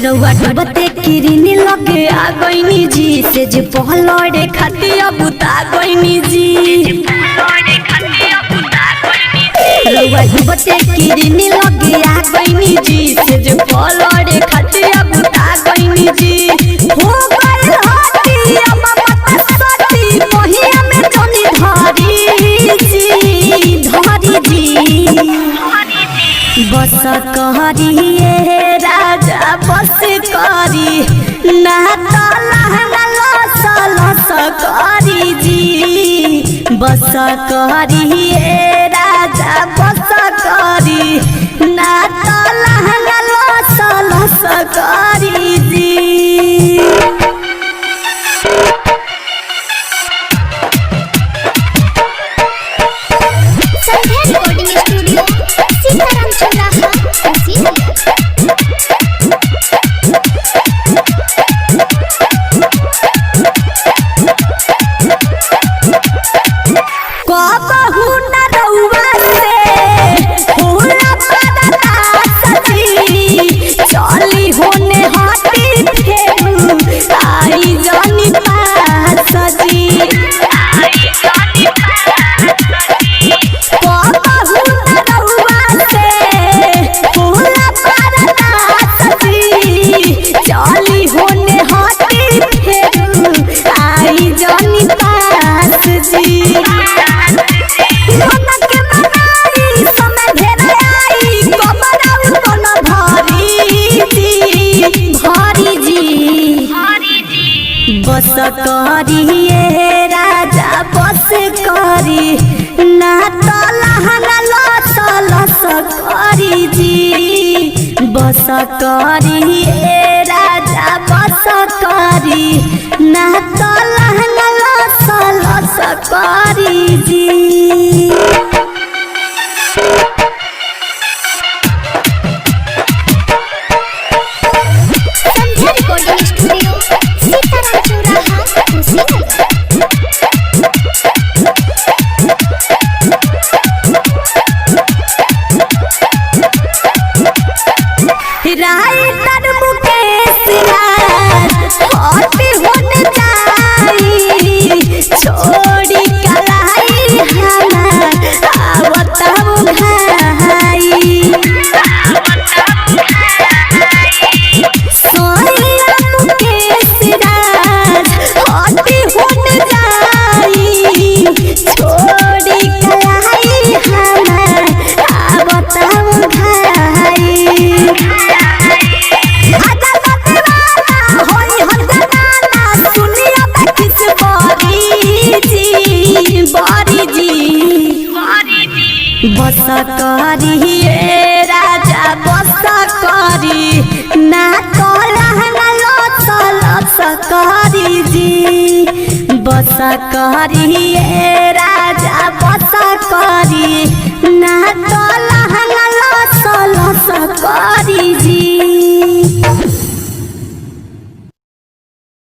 रउआ डूबते किरनी लगे आ गईनी जी से जे पहलड़े खातिर बुता गईनी जी। रउआ डूबते किरनी लगे आ गईनी जी से जे पहलड़े खातिर बुता गईनी जी। हो गइल हटी अब मत सटी मोहिया में जनी धरी जी बस कहरिए राजा बस करी ना तो लहंगा लस लस करी जी। बस कहरिए राजा बस करी ना तो लहंगा लस लस करी जी। बस करिए राजा बस करी ना तो लहंगा लस लस करी जी। बस करिए राजा बस करी ना तो लहंगा लस लस करी जी। राइटर मुकेश राज हॉट होने जाई छोड़ी कलाई हमार आवता भाई सोनिया मुकेश राज हॉट होने जाई छोड़ी कलाई हमार आवता भाई। बस करिए राजा बस करी ना तो लहंगा लस लस करी जी। बस करिए राजा बस करी ना तो लहंगा लस लस करी जी।